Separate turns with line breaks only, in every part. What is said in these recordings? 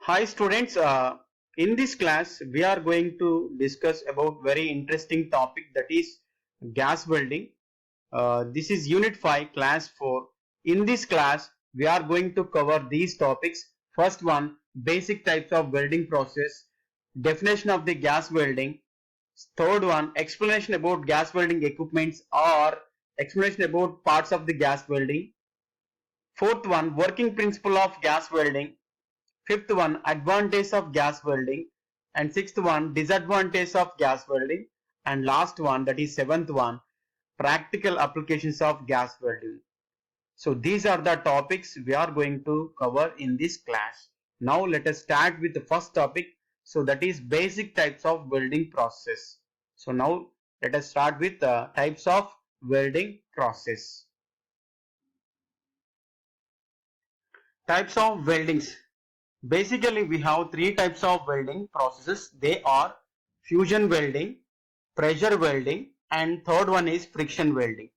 Hi students, in this class we are going to discuss about very interesting topic, that is gas welding. This is unit 5 class 4. In this class we are going to cover these topics. First one, basic types of welding process, definition of the gas welding. Third one, explanation about gas welding equipments or explanation about parts of the gas welding. Fourth one, working principle of gas welding. Fifth one, advantage of gas welding. And sixth one, disadvantage of gas welding. And last one, that is seventh one, practical applications of gas welding. So these are the topics we are going to cover in this class. Now let us start with the first topic. So that is basic types of welding process. So now let us start with the types of welding process. Types of weldings. Basically, we have three types of welding processes. They are fusion welding, pressure welding, and third one is friction welding.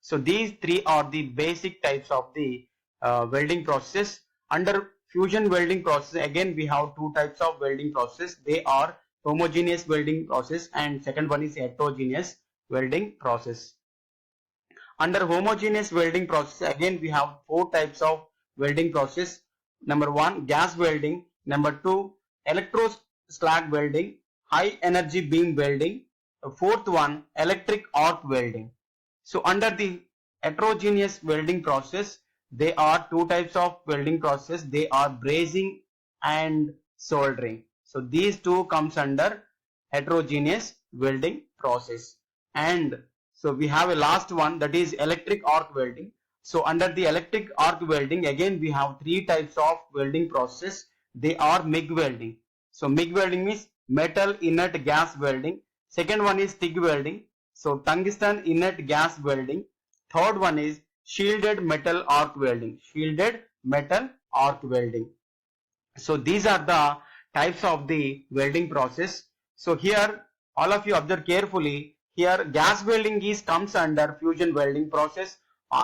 So these three are the basic types of the welding process. Under fusion welding process, again we have two types of welding process. They are homogeneous welding process and second one is heterogeneous welding process. Under homogeneous welding process, again we have four types of welding process. Number one, gas welding. Number two, electroslag welding, high energy beam welding. Fourth one, electric arc welding. So under the heterogeneous welding process, there are two types of welding process. They are brazing and soldering. So these two comes under heterogeneous welding process. And so we have a last one, that is electric arc welding. So under the electric arc welding, again we have three types of welding process. They are MIG welding. So MIG welding means metal inert gas welding. Second one is TIG welding. So tungsten inert gas welding. Third one is shielded metal arc welding. Shielded metal arc welding. So these are the types of the welding process. So here all of you observe carefully. Here gas welding is comes under fusion welding process,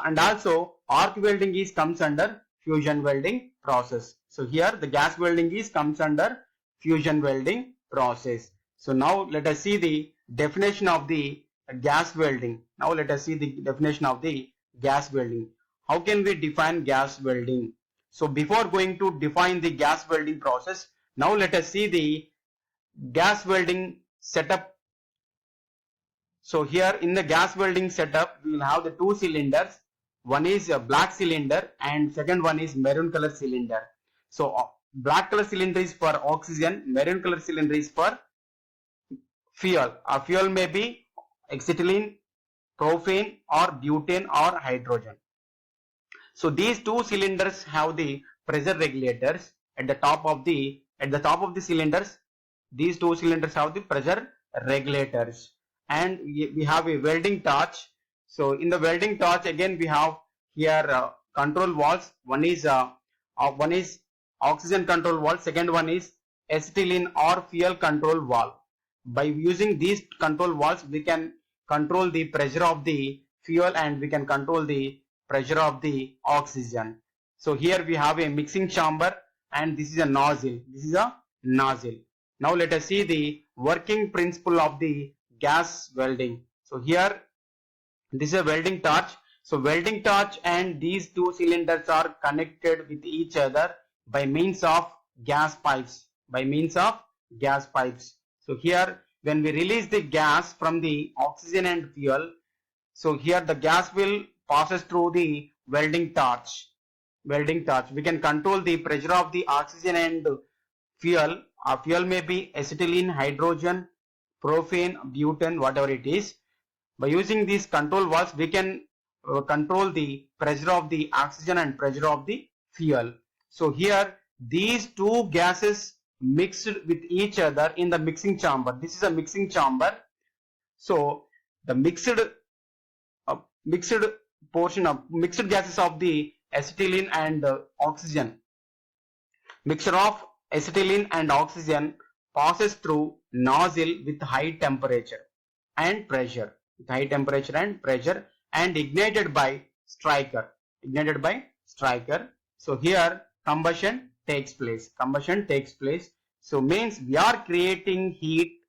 and also arc welding is comes under fusion welding process. So here the gas welding is comes under fusion welding process. So now let us see the definition of the gas welding. Now let us see the definition of the gas welding. How can we define gas welding? So before going to define the gas welding process, now let us see the gas welding setup. So here in the gas welding setup, we will have the two cylinders. One is a black cylinder and second one is maroon color cylinder. So black color cylinder is for oxygen, maroon color cylinder is for fuel. Our fuel may be acetylene, propane or butane or hydrogen. So these two cylinders have the pressure regulators at the top of the cylinders. These two cylinders have the pressure regulators, and we have a welding torch. So in the welding torch, again we have here control valves. One is oxygen control valve. Second one is acetylene or fuel control valve. By using these control valves, we can control the pressure of the fuel and we can control the pressure of the oxygen. So here we have a mixing chamber and this is a nozzle. This is a nozzle. Now let us see the working principle of the gas welding. So here this is a welding torch. So welding torch and these two cylinders are connected with each other by means of gas pipes. By means of gas pipes. So here when we release the gas from the oxygen and fuel, so here the gas will passes through the welding torch. Welding torch. We can control the pressure of the oxygen and fuel. Our fuel may be acetylene, hydrogen, propane, butane, whatever it is. By using these control valves, we can control the pressure of the oxygen and pressure of the fuel. So here these two gases mixed with each other in the mixing chamber. This is a mixing chamber. So the mixed portion of mixed gases of the acetylene and oxygen, mixture of acetylene and oxygen passes through nozzle with high temperature and pressure, and ignited by striker. So here combustion takes place. Combustion takes place. So means we are creating heat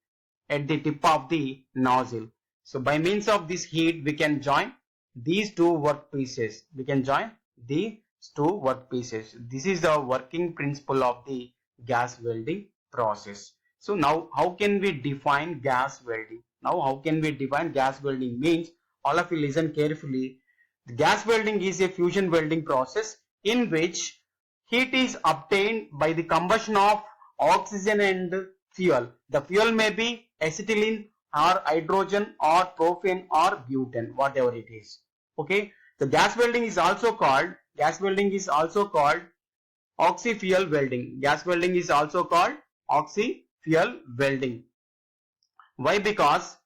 at the tip of the nozzle. So by means of this heat, we can join these two workpieces. We can join these two workpieces. This is the working principle of the gas welding process. So now how can we define gas welding? Now how can we define gas welding means, all of you listen carefully. The gas welding is a fusion welding process in which heat is obtained by the combustion of oxygen and fuel. The fuel may be acetylene or hydrogen or propane or butane, whatever it is. Okay. The gas welding is also called oxy-fuel welding. Gas welding is also called oxy-fuel welding. Why? Because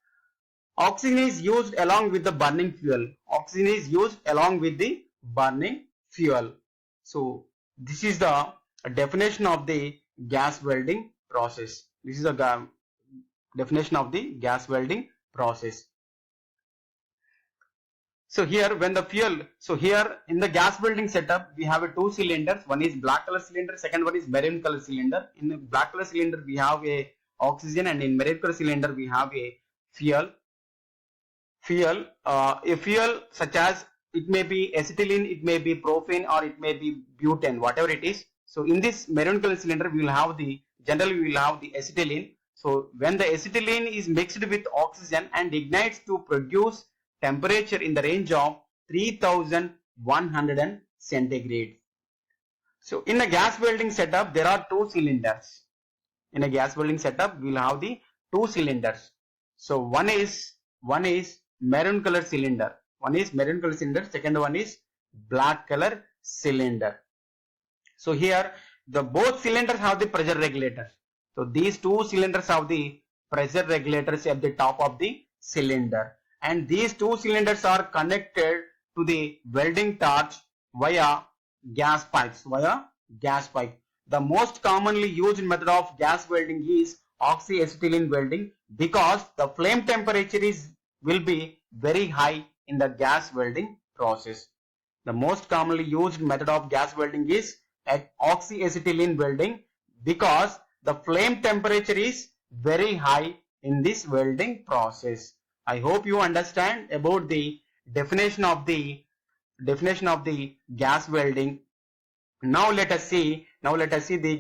oxygen is used along with the burning fuel. Oxygen is used along with the burning fuel. So this is the definition of the gas welding process. This is the definition of the gas welding process. So here when the fuel, so here in the gas welding setup we have two cylinders. One is black color cylinder, second one is maroon color cylinder. In the black color cylinder we have a oxygen, and in maroon color cylinder we have a fuel. A fuel such as, it may be acetylene, it may be propane, or it may be butane, whatever it is. So in this maroon color cylinder we will have the, generally we will have the acetylene. So when the acetylene is mixed with oxygen and ignites to produce temperature in the range of 3100 centigrade. So in a gas welding setup there are two cylinders. In a gas welding setup we will have the two cylinders. So one is maroon color cylinder. One is maroon color cylinder, second one is black color cylinder. So here the both cylinders have the pressure regulators. So these two cylinders have the pressure regulators at the top of the cylinder, and these two cylinders are connected to the welding torch via gas pipes. The most commonly used method of gas welding is oxyacetylene welding, because the flame temperature will be very high in the gas welding process. The most commonly used method of gas welding is oxyacetylene welding, because the flame temperature is very high in this welding process. I hope you understand about the definition of the gas welding. Now let us see the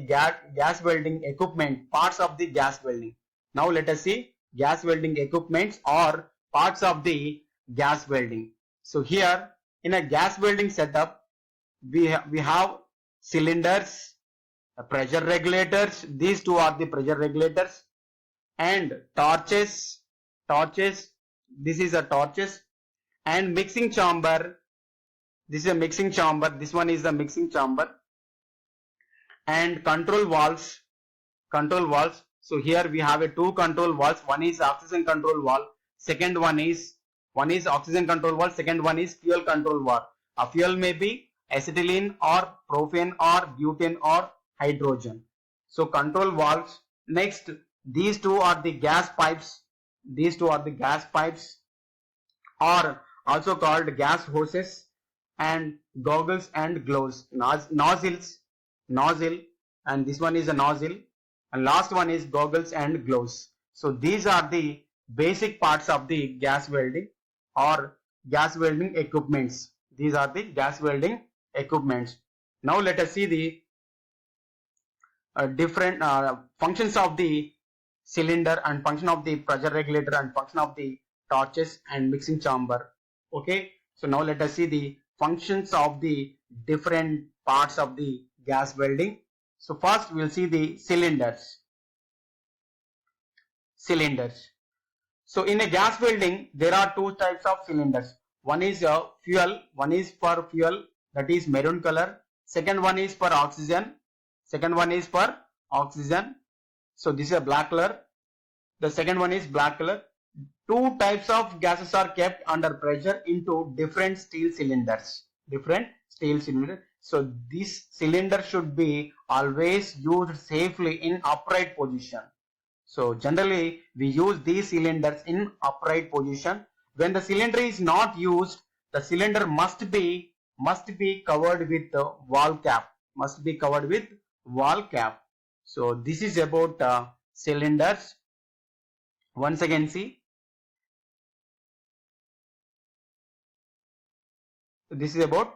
gas welding equipment, parts of the gas welding. Now let us see gas welding equipments or parts of the gas welding. So here in a gas welding setup we have cylinders, pressure regulators. These two are the pressure regulators, and torches. This is a torches, and mixing chamber. This is a mixing chamber. This one is the mixing chamber, and control valves. So here we have two control valves. One is oxygen control valve. Second one is oxygen control valve. Second one is fuel control valve. A fuel may be acetylene or propane or butane or hydrogen. So control valves. Next, these two are the gas pipes. Or also called gas hoses, and goggles and gloves. Nozzle, and this one is a nozzle, and last one is goggles and gloves. So these are the basic parts of the gas welding or gas welding equipments. These are the gas welding equipments. Now let us see the different functions of the cylinder, and function of the pressure regulator, and function of the torches and mixing chamber. Okay, so now let us see the functions of the different parts of the gas welding. So first we will see the cylinders. So in a gas welding there are two types of cylinders. One is fuel, one is for fuel, that is maroon color. Second one is for oxygen. So this is a black color. The second one is black color. Two types of gases are kept under pressure into different steel cylinders. So this cylinder should be always used safely in upright position. So generally we use these cylinders in upright position. When the cylinder is not used, the cylinder must be covered with valve cap. valve cap. So this is about cylinders. Once again, see, this is about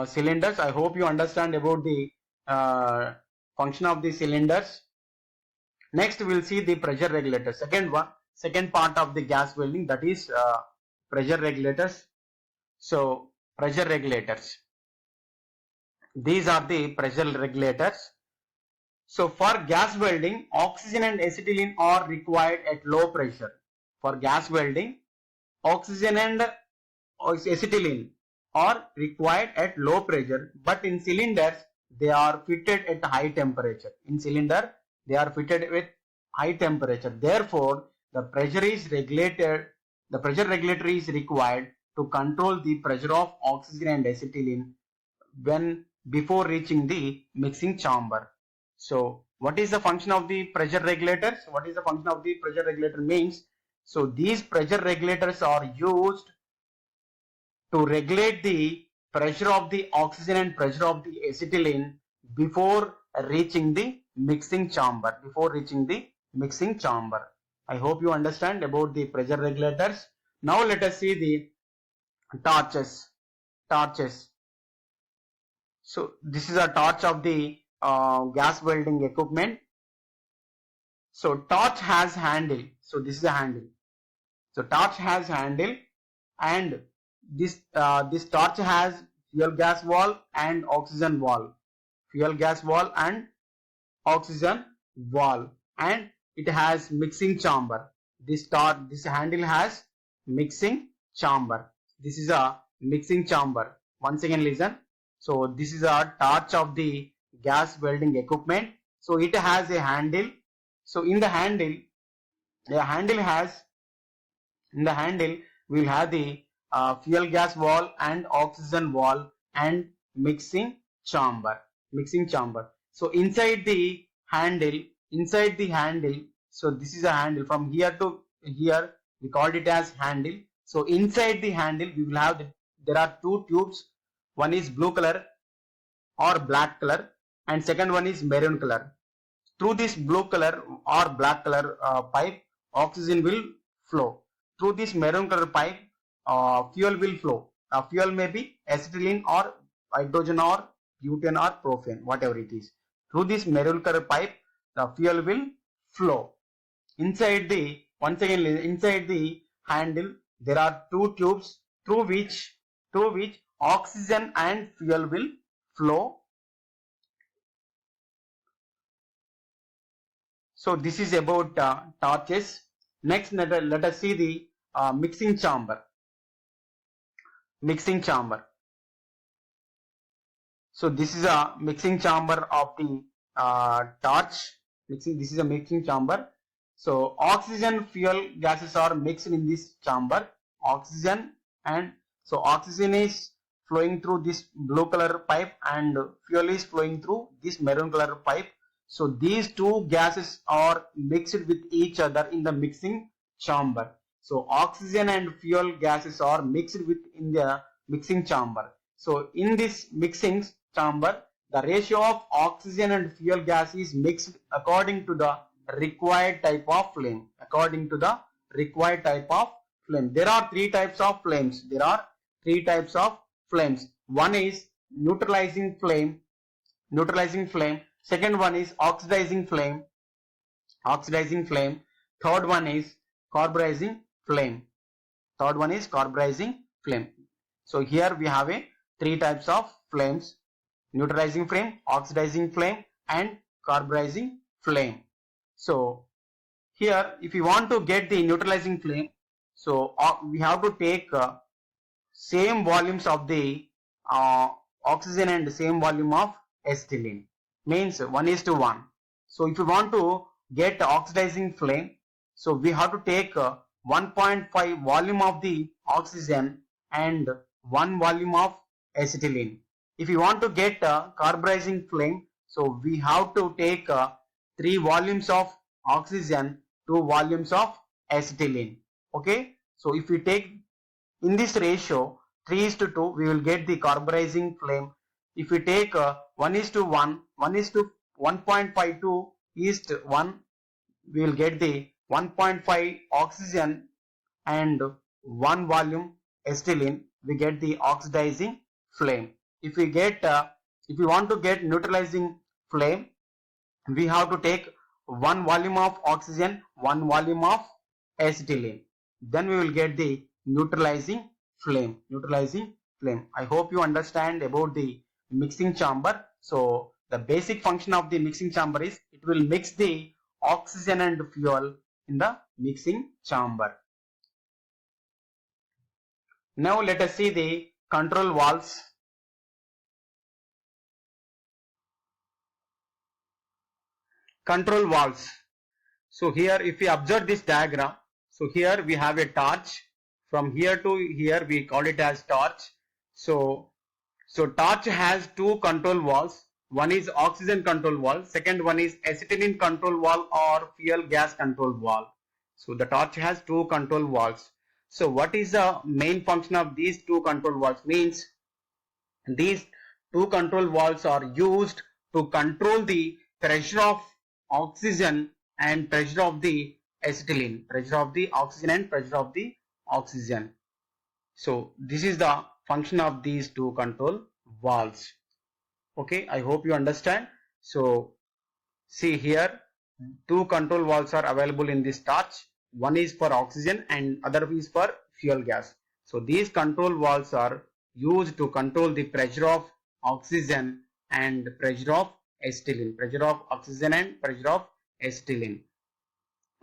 cylinders. I hope you understand about the function of the cylinders. Next we'll see the pressure regulators. Second part of the gas welding, that is pressure regulators. So pressure regulators, these are the pressure regulators. So for gas welding, oxygen and acetylene are required at low pressure. For gas welding, oxygen and acetylene are required at low pressure, but in cylinders they are fitted at high temperature. In cylinder they are fitted with high temperature. Therefore, the pressure regulator is required to control the pressure of oxygen and acetylene when before reaching the mixing chamber. So what is the function of the pressure regulators? What is the function of the pressure regulator means? So these pressure regulators are used to regulate the pressure of the oxygen and pressure of the acetylene before reaching the mixing chamber. I hope you understand about the pressure regulators. Now let us see the torches. So this is a torch of the gas welding equipment. So torch has handle. So this is a handle. So torch has handle, and this torch has fuel gas valve and oxygen valve. And it has mixing chamber. This handle has mixing chamber. This is a mixing chamber. Once again listen. So this is a torch of the gas welding equipment. So it has a handle. So in the handle we will have the fuel gas valve and oxygen valve and mixing chamber. So inside the handle, so this is a handle. From here to here we called it as handle. So inside the handle we will have there are two tubes. One is blue color or black color, and second one is maroon color. Through this blue color or black color pipe, oxygen will flow. Through this maroon color pipe, fuel will flow. Fuel may be acetylene or hydrogen or butane or propane, whatever it is. Through this maroon color pipe, the fuel will flow. Inside the handle there are two tubes through which oxygen and fuel will flow. So this is about torches. Next, let us see the mixing chamber. So this is a mixing chamber of the torch. This is a mixing chamber. So oxygen, fuel gases are mixed in this chamber. Oxygen is flowing through this blue color pipe, and fuel is flowing through this maroon color pipe. So these two gases are mixed with each other in the mixing chamber. So oxygen and fuel gases are mixed in the mixing chamber. So in this mixing chamber, the ratio of oxygen and fuel gas is mixed according to the required type of flame. There are three types of flames. One is neutralizing flame. Second one is oxidizing flame. Third one is carburizing flame. So here we have three types of flames: neutralizing flame, oxidizing flame, and carburizing flame. So here, if you want to get the neutralizing flame, so we have to take same volumes of the oxygen and same volume of acetylene, means 1:1. So if you want to get oxidizing flame, so we have to take 1.5 volume of the oxygen and 1 volume of acetylene. If you want to get carburizing flame, so we have to take 3 volumes of oxygen, 2 volumes of acetylene. Okay, so if we take in this ratio 3:2, we will get the carburizing flame. If we take 1:1, 1.5 to east 1, we will get the 1.5 oxygen and 1 volume acetylene, we get the oxidizing flame. If we want to get neutralizing flame, we have to take 1 volume of oxygen, 1 volume of acetylene, then we will get the neutralizing flame. I hope you understand about the mixing chamber. So the basic function of the mixing chamber is it will mix the oxygen and fuel in the mixing chamber. Now let us see the control valves. Control valves. So here if we observe this diagram, so here we have a torch. From here to here we call it as torch. So torch has two control valves. One is oxygen control valve, second one is acetylene control valve or fuel gas control valve. So the torch has two control valves. So what is the main function of these two control valves? Means these two control valves are used to control the pressure of oxygen and pressure of the acetylene, pressure of the oxygen and pressure of the oxygen. So this is the function of these two control valves. Okay, I hope you understand. So see here, two control valves are available in this torch. One is for oxygen and other is for fuel gas. So these control valves are used to control the pressure of oxygen and pressure of acetylene, pressure of oxygen and pressure of acetylene.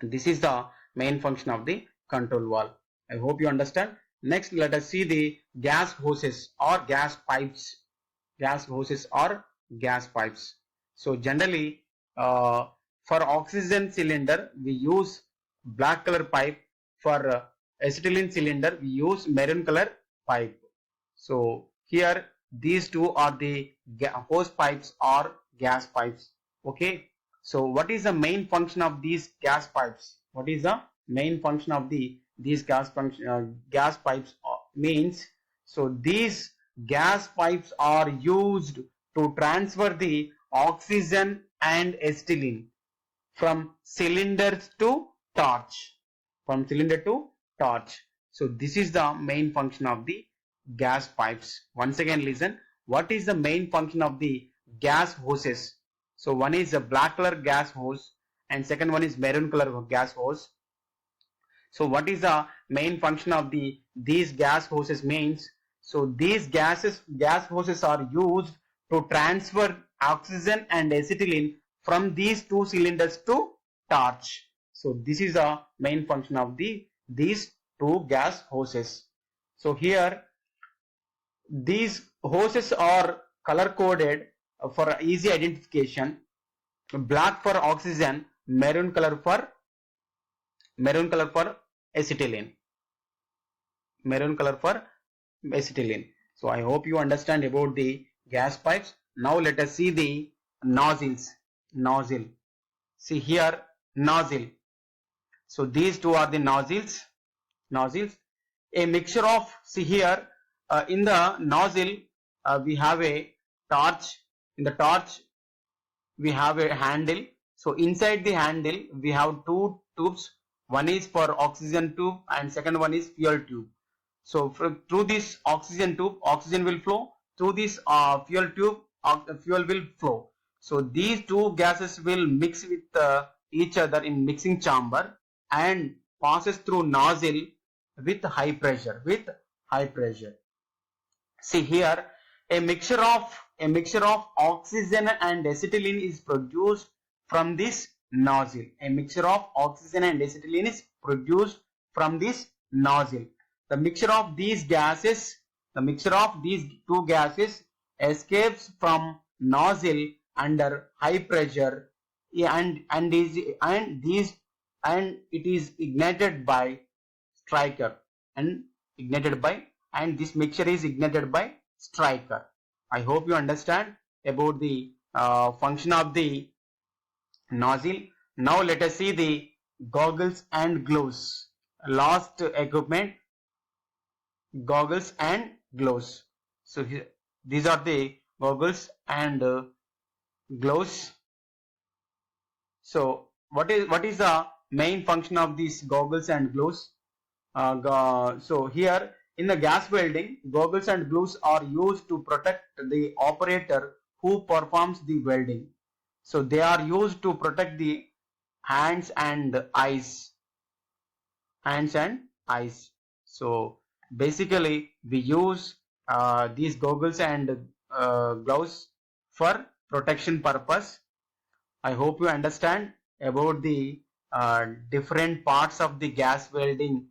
This is the main function of the control valve. I hope you understand. Next, let us see the gas hoses or gas pipes. Gas hoses or gas pipes. So generally, for oxygen cylinder we use black color pipe. For acetylene cylinder we use maroon color pipe. So here these two are the hose pipes or gas pipes. Okay. So what is the main function of these gas pipes? What is the main function of these gas pipes means? So these gas pipes are used to transfer the oxygen and acetylene from cylinders to torch. From cylinder to torch. So this is the main function of the gas pipes. Once again listen, what is the main function of the gas hoses? So one is a black color gas hose and second one is maroon color gas hose. So what is the main function of these gas hoses means? So these gas hoses are used to transfer oxygen and acetylene from these two cylinders to torch. So this is the main function of these two gas hoses. So here these hoses are color coded for easy identification. Black for oxygen, maroon color for acetylene. Maroon color for acetylene. So I hope you understand about the gas pipes. Now let us see the nozzles. Nozzle. See here, nozzle. So these two are the nozzles. Nozzles. A mixture of, see here, in the nozzle we have a torch. In the torch we have a handle. So inside the handle we have two tubes. One is for oxygen tube and second one is fuel tube. So through this oxygen tube, oxygen will flow. Through this fuel tube, fuel will flow. So these two gases will mix with each other in mixing chamber and passes through nozzle with high pressure. See here, a mixture of oxygen and acetylene is produced from this nozzle. A mixture of oxygen and acetylene is produced from this nozzle. The mixture of these two gases escapes from nozzle under high pressure and it is ignited by striker and this mixture is ignited by striker. I hope you understand about the function of the nozzle. Now let us see the goggles and gloves. Last equipment, goggles and gloves. So here, these are the goggles and gloves. So what is the main function of these goggles and glues? So here in the gas welding, goggles and glues are used to protect the operator who performs the welding. So they are used to protect the hands and eyes. Hands and eyes. So basically we use these goggles and gloves for protection purpose. I hope you understand about the different parts of uh, the gas welding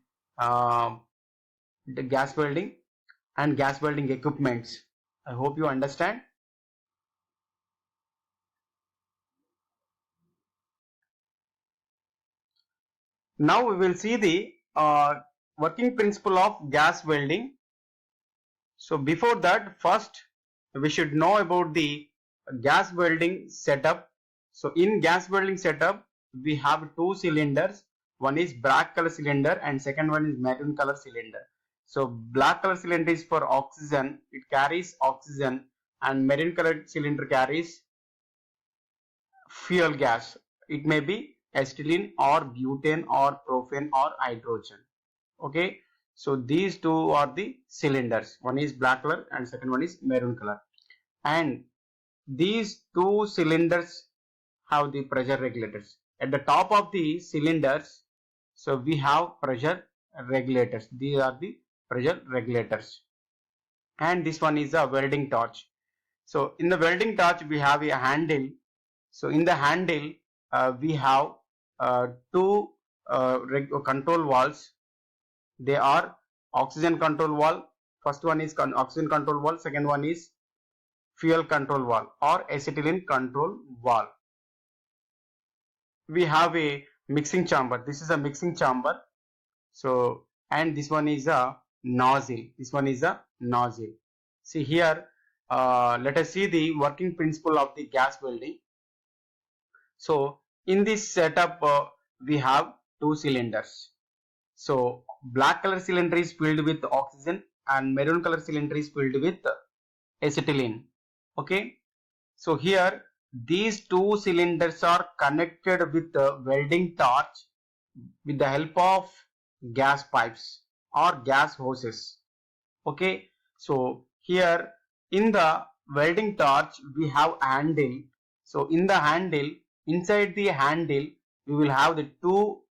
and gas welding equipments. I hope you understand. Now we will see the working principle of gas welding. So before that, first we should know about the gas welding setup. So in gas welding setup, we have two cylinders. One is black color cylinder and second one is maroon color cylinder. So black color cylinder is for oxygen. It carries oxygen, and maroon color cylinder carries fuel gas. It may be acetylene or butane or propane or hydrogen. Okay, so these two are the cylinders. One is black color and second one is maroon color. And these two cylinders have the pressure regulators. At the top of the cylinders, so we have pressure regulators. These are the pressure regulators. And this one is a welding torch. So in the welding torch, we have a handle. So in the handle, we have two control valves. They are oxygen control valve. First one is oxygen control valve. Second one is fuel control valve or acetylene control valve. We have a mixing chamber. This is a mixing chamber. So, and this one is a nozzle. This one is a nozzle. See here, let us see the working principle of the gas welding. So in this setup, we have two cylinders. So black color cylinder is filled with oxygen and maroon color cylinder is filled with acetylene. Okay. So here these two cylinders are connected with the welding torch with the help of gas pipes or gas hoses. Okay. So here in the welding torch we have a handle. So in the handle, inside the handle, we will have the two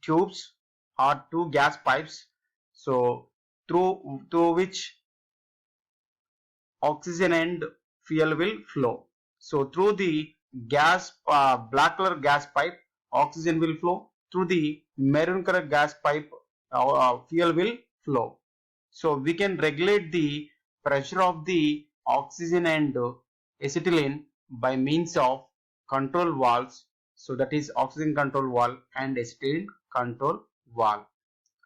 tubes or two gas pipes. So through which oxygen and fuel will flow. So through the black color gas pipe, oxygen will flow. Through the maroon color gas pipe, fuel will flow. So we can regulate the pressure of the oxygen and acetylene by means of control valves. So that is oxygen control valve and acetylene control valve.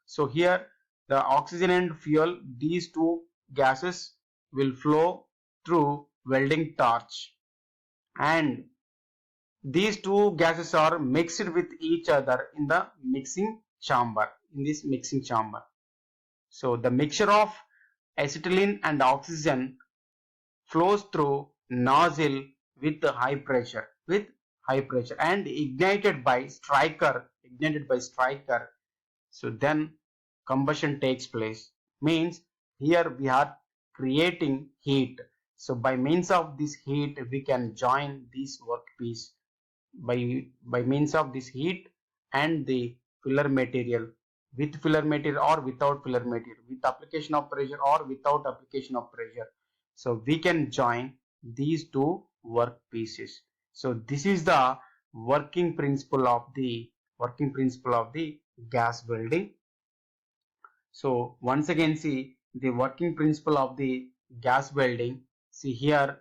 So here the oxygen and fuel, these two gases will flow through welding torch, and these two gases are mixed with each other in the mixing chamber, in this mixing chamber. So the mixture of acetylene and oxygen flows through nozzle with high pressure and ignited by striker. So then combustion takes place. Means here we are creating heat. So by means of this heat, we can join this workpiece by means of this heat and the filler material, with filler material or without filler material, with application of pressure or without application of pressure. So we can join these two work pieces. So this is the working principle of the gas welding. So once again, see the working principle of the gas welding. See here,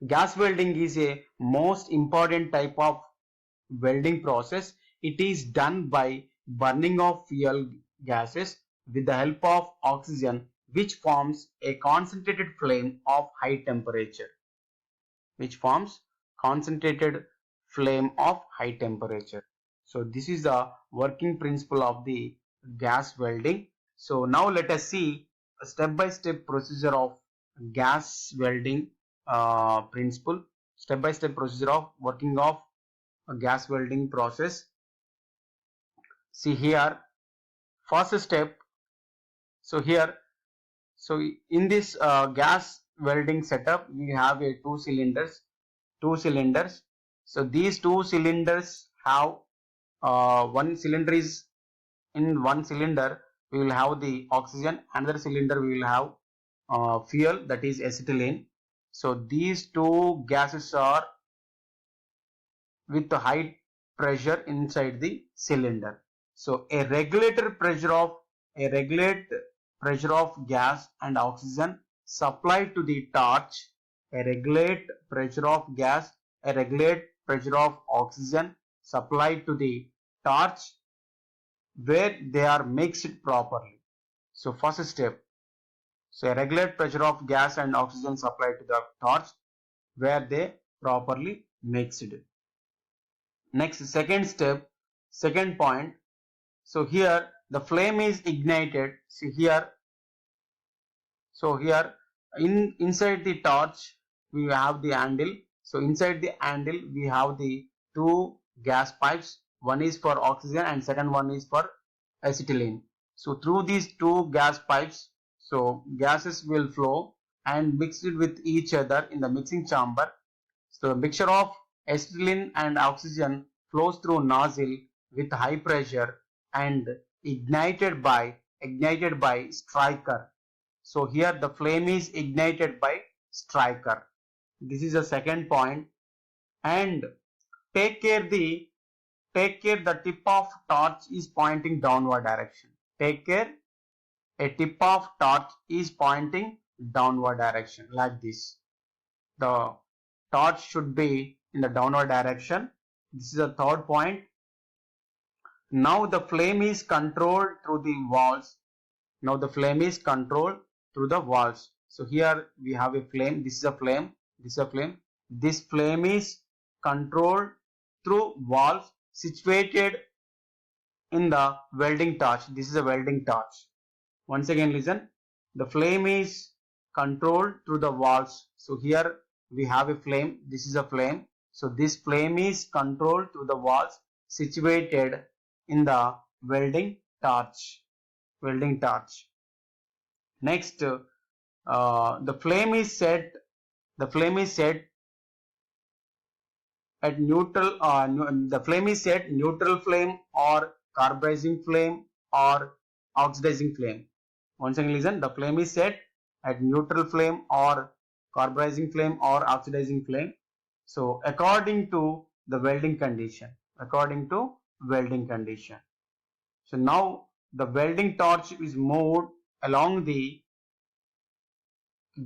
gas welding is a most important type of welding process. It is done by burning of fuel gases with the help of oxygen, which forms a concentrated flame of high temperature. Which forms concentrated flame of high temperature. So this is the working principle of the gas welding. So now let us see a step by step procedure of gas welding principle. step-by-step procedure of working of a gas welding process. See here, first step. So here, so in this gas welding setup, we have a two cylinders. So these two cylinders have one cylinder is in one cylinder we will have the oxygen, another cylinder we will have fuel, that is acetylene. So these two gases are with the high pressure inside the cylinder. So a regulate pressure of gas and oxygen supplied to the torch, a regulate pressure of gas, a regulate pressure of oxygen supplied to the torch where they are mixed properly. So first step, so a regulate pressure of gas and oxygen supplied to the torch where they properly mixed. Next, second step, second point. So here the flame is ignited. See here. So here inside the torch we have the handle. So inside the handle we have the two gas pipes. One is for oxygen and second one is for acetylene. So through these two gas pipes, so gases will flow and mix it with each other in the mixing chamber. So the mixture of acetylene and oxygen flows through nozzle with high pressure and ignited by striker. So here the flame is ignited by striker. This is the second point. And take care the tip of torch is pointing downward direction. Take care, a tip of torch is pointing downward direction like this. The torch should be in the downward direction. This is the third point. Now the flame is controlled through the valves. Now the flame is controlled through the valves. So here we have a flame. This is a flame. This is a flame. This flame is controlled through valves situated in the welding torch. This is a welding torch. Once again listen. The flame is controlled through the valves. So here we have a flame. This is a flame. So this flame is controlled through the valves situated in the welding torch. Next, the flame is set at neutral. The flame is set neutral flame or carburizing flame or oxidizing flame. Once again listen. The flame is set at neutral flame or carburizing flame or oxidizing flame. So according to the welding condition. So now the welding torch is moved along the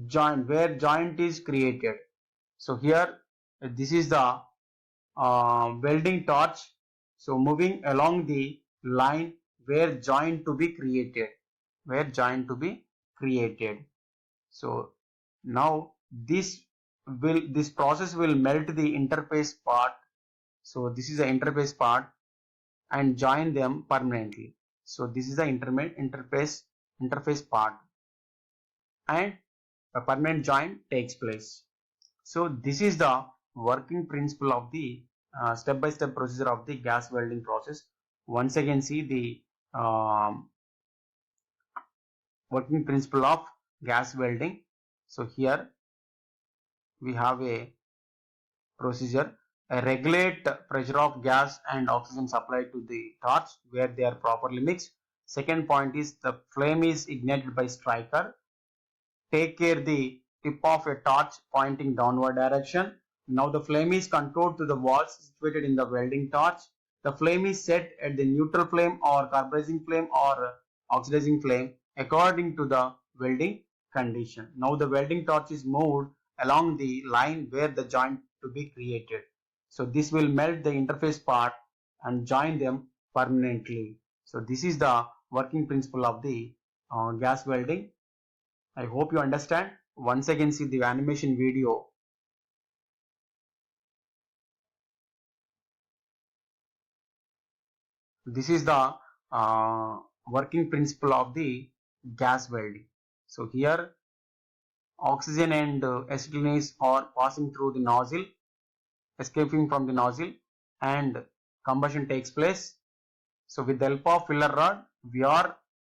joint where joint is created. So here this is the welding torch. So moving along the line where joint to be created. So now this process will melt the interface part. So this is the interface part and join them permanently. So this is the interface part and a permanent join takes place. So this is the working principle of the step-by-step procedure of the gas welding process. Once again see the working principle of gas welding. So here we have a procedure. Regulate pressure of gas and oxygen supplied to the torch where they are properly mixed. Second point is the flame is ignited by striker. Take care the tip of a torch pointing downward direction. Now the flame is controlled to the valves situated in the welding torch. The flame is set at the neutral flame or carburizing flame or oxidizing flame according to the welding condition. Now the welding torch is moved along the line where the joint to be created. So this will melt the interface part and join them permanently. So this is the working principle of the gas welding. I hope you understand. Once again see the animation video. This is the working principle of the gas welding. So here oxygen and acetylene are passing through the nozzle escaping from the nozzle and combustion takes place. So with the help of filler rod,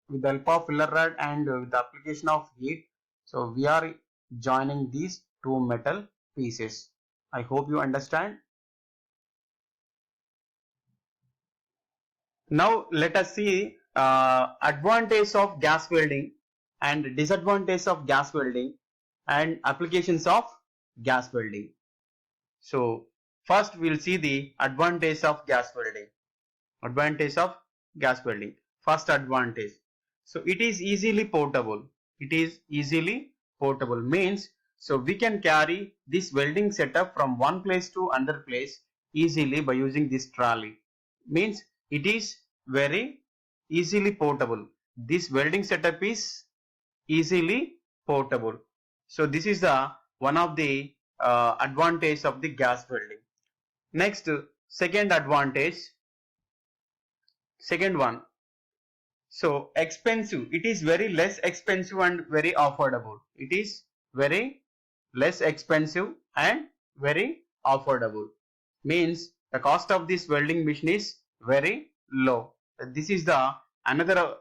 with the help of filler rod and with the application of heat, so we are joining these two metal pieces. I hope you understand. Now let us see advantage of gas welding and disadvantage of gas welding and applications of gas welding. So first we'll see the advantage of gas welding. Advantage of gas welding. First advantage. So it is easily portable. It is easily portable means so we can carry this welding setup from one place to another place easily by using this trolley. Means it is very easily portable. This welding setup is easily portable. So this is the one of the advantage of the gas welding. Next, second advantage, second one. So expensive. It is very less expensive and very affordable. It is very less expensive and very affordable. Means the cost of this welding machine is very low. This is the another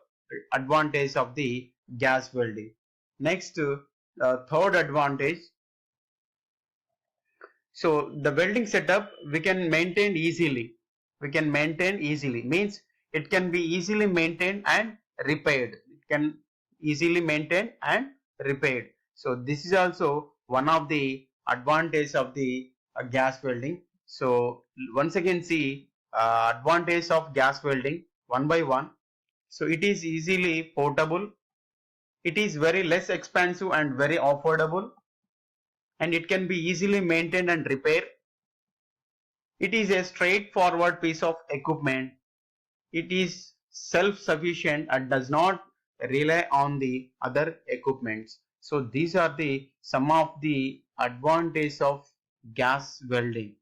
advantage of the gas welding. Next, third advantage. So the welding setup we can maintain easily. We can maintain easily means it can be easily maintained and repaired. It can easily maintained and repaired. So this is also one of the advantage of the gas welding. So once again see advantage of gas welding one by one. So it is easily portable. It is very less expensive and very affordable, and it can be easily maintained and repaired. It is a straightforward piece of equipment. It is self-sufficient and does not rely on the other equipments. So these are the some of the advantages of gas welding.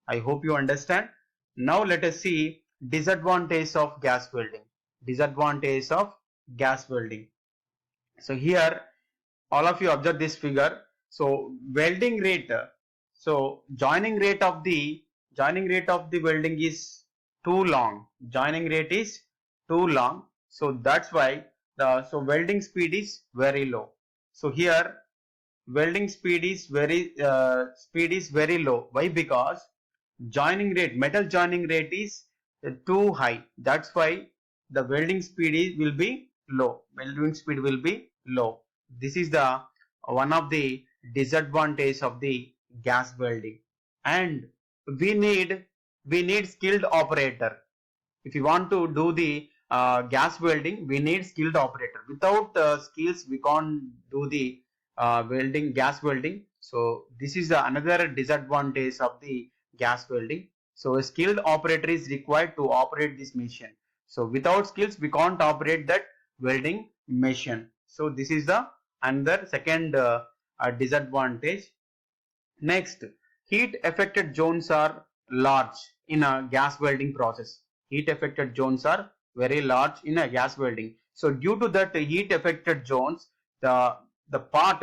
I hope you understand. Now let us see disadvantage of gas welding. Disadvantage of gas welding. So here all of you observe this figure. So welding rate, so joining rate of the welding is too long. Joining rate is too long. So that's why the so welding speed is very low. So here welding speed is very low. Why? Because metal joining rate is too high. That's why the welding speed will be low. Welding speed will be low. This is the one of the disadvantage of the gas welding. And we need skilled operator. If you want to do the gas welding, we need skilled operator. Without skills we can't do the gas welding. So this is another disadvantage of the gas welding. So a skilled operator is required to operate this machine. So without skills we can't operate that welding machine. So this is the another second disadvantage. Next, heat affected zones are large in a gas welding process. Heat affected zones are very large in a gas welding. So due to that heat affected zones, the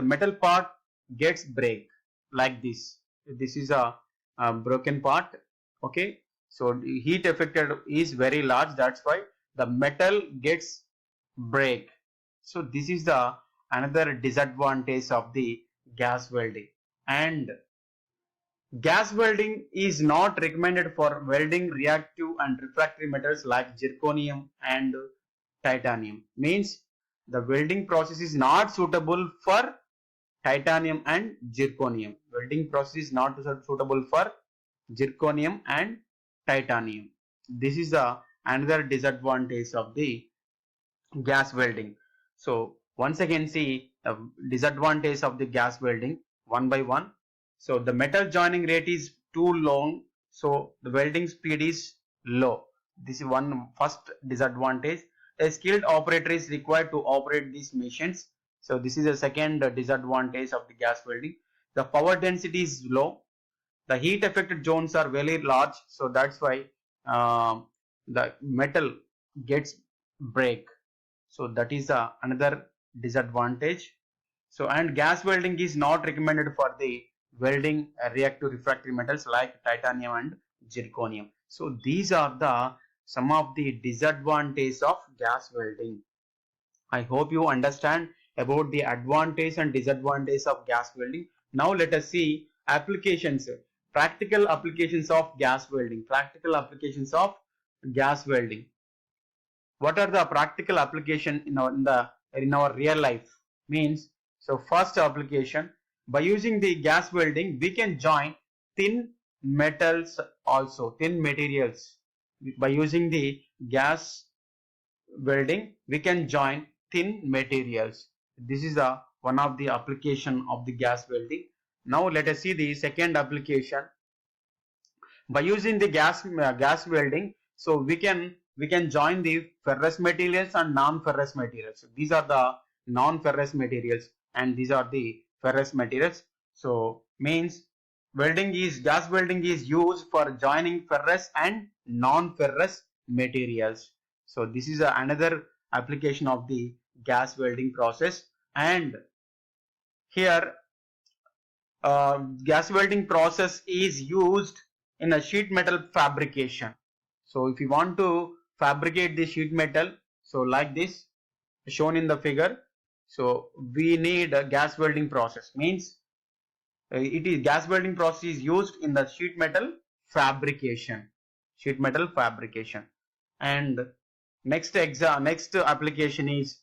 metal part gets break like this. This is a broken part. Okay. So the heat affected is very large. That's why the metal gets break. So this is the another disadvantage of the gas welding. And gas welding is not recommended for welding reactive and refractory metals like zirconium and titanium. Means the welding process is not suitable for titanium and zirconium. Welding process is not suitable for zirconium and titanium. This is the another disadvantage of the gas welding. So once again see the disadvantage of the gas welding one by one. So the metal joining rate is too long, so the welding speed is low. This is one first disadvantage. A skilled operator is required to operate these machines. So this is a second disadvantage of the gas welding. The power density is low. The heat affected zones are very large, so that's why the metal gets break. So that is another disadvantage. So and gas welding is not recommended for the welding reactive refractory metals like titanium and zirconium. So these are the some of the disadvantages of gas welding. I hope you understand about the advantage and disadvantage of gas welding. Now let us see applications, practical applications of gas welding. Practical applications of gas welding. What are the practical application in our real life? Means, so first application, by using the gas welding, we can join thin metals also, thin materials. By using the gas welding, we can join thin materials. This is a one of the application of the gas welding. Now let us see the second application. By using the gas welding, so we can join the ferrous materials and non-ferrous materials. So these are the non-ferrous materials and these are the ferrous materials. So means gas welding is used for joining ferrous and non-ferrous materials. So this is another application of the gas welding process. And here gas welding process is used in a sheet metal fabrication. So if you want to fabricate the sheet metal, so like this shown in the figure, so we need a gas welding process. Means it is gas welding process is used in the sheet metal fabrication. Sheet metal fabrication. And next application is,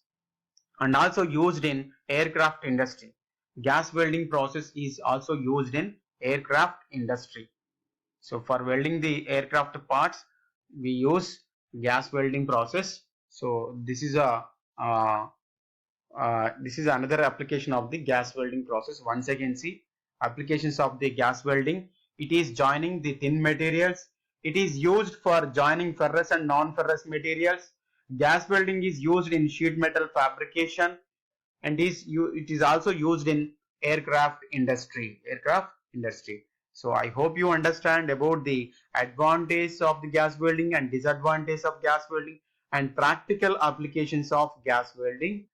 and also used in aircraft industry. Gas welding process is also used in aircraft industry. So for welding the aircraft parts, we use gas welding process. So this is another application of the gas welding process. Once again, see applications of the gas welding. It is joining the thin materials. It is used for joining ferrous and non-ferrous materials. Gas welding is used in sheet metal fabrication, and it is also used in aircraft industry. So I hope you understand about the advantage of the gas welding and disadvantage of gas welding and practical applications of gas welding.